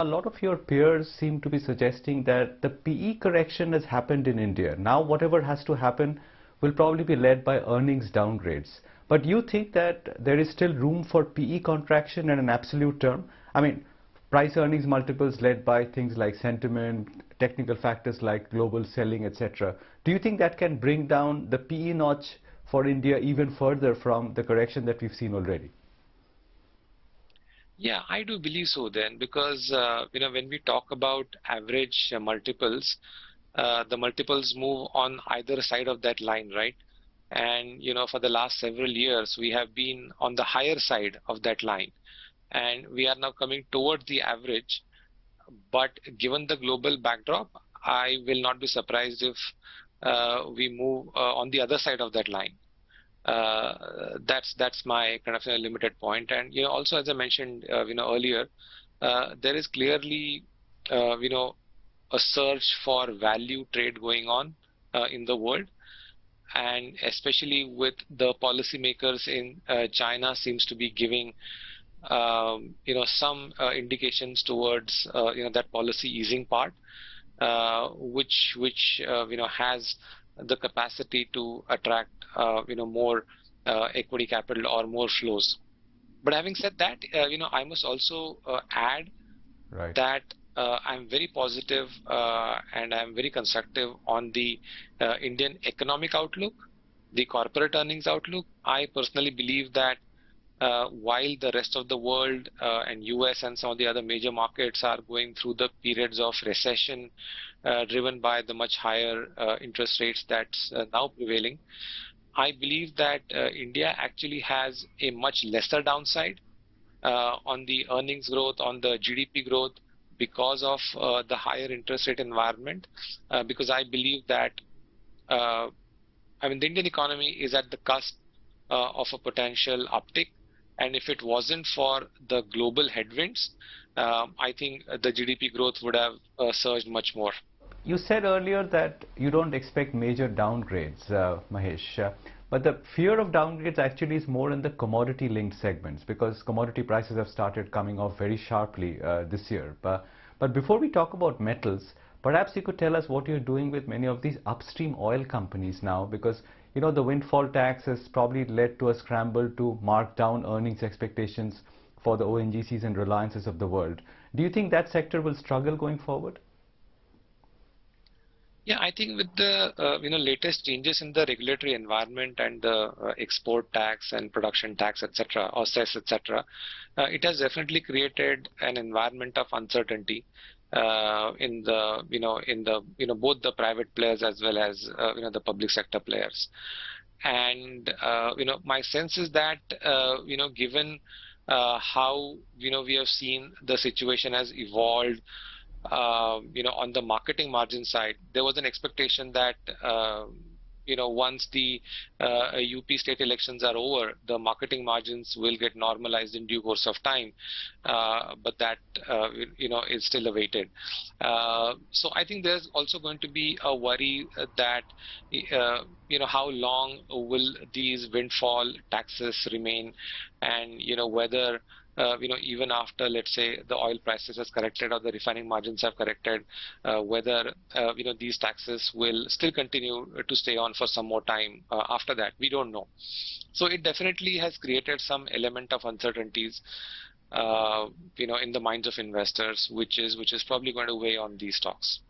A lot of your peers seem to be suggesting that the PE correction has happened in India. Now, whatever has to happen will probably be led by earnings downgrades. But you think that there is still room for PE contraction in an absolute term? I mean, price earnings multiples led by things like sentiment, technical factors like global selling, etc. Do you think that can bring down the PE notch for India even further from the correction that we've seen already? Yeah, I do believe so then, because when we talk about average multiples, the multiples move on either side of that line, right? And for the last several years, we have been on the higher side of that line, and we are now coming towards the average. But given the global backdrop, I will not be surprised if we move on the other side of that line. That's my kind of a limited point. And also, as I mentioned earlier, there is clearly uh, you know a search for value trade going on in the world, and especially with the policymakers in China seems to be giving some indications towards that policy easing part, which has the capacity to attract more equity capital or more flows. But having said that, I must also add Right. that I'm very positive and I'm very constructive on the Indian economic outlook, the corporate earnings outlook. I personally believe that while the rest of the world and US and some of the other major markets are going through the periods of recession driven by the much higher interest rates that's now prevailing, I believe that India actually has a much lesser downside on the earnings growth, on the GDP growth, because of the higher interest rate environment. Because I believe that uh, the Indian economy is at the cusp of a potential uptick, and if it wasn't for the global headwinds, I think the GDP growth would have surged much more. You said earlier that you don't expect major downgrades, Mahesh, but the fear of downgrades actually is more in the commodity-linked segments because commodity prices have started coming off very sharply this year. But before we talk about metals, perhaps you could tell us what you're doing with many of these upstream oil companies now, because the windfall tax has probably led to a scramble to mark down earnings expectations for the ONGCs and Reliances of the world. Do you think that sector will struggle going forward? Yeah, I think with the latest changes in the regulatory environment and the export tax and production tax, etc., or cess, etc., it has definitely created an environment of uncertainty in the both the private players as well as the public sector players. And my sense is that given how we have seen the situation has evolved, on the marketing margin side, there was an expectation that once the UP state elections are over, the marketing margins will get normalized in due course of time. But that is still awaited. So I think there's also going to be a worry that how long will these windfall taxes remain, and whether even after, let's say, the oil prices has corrected or the refining margins have corrected, whether these taxes will still continue to stay on for some more time after that. We don't know. So it definitely has created some element of uncertainties, in the minds of investors, which is probably going to weigh on these stocks.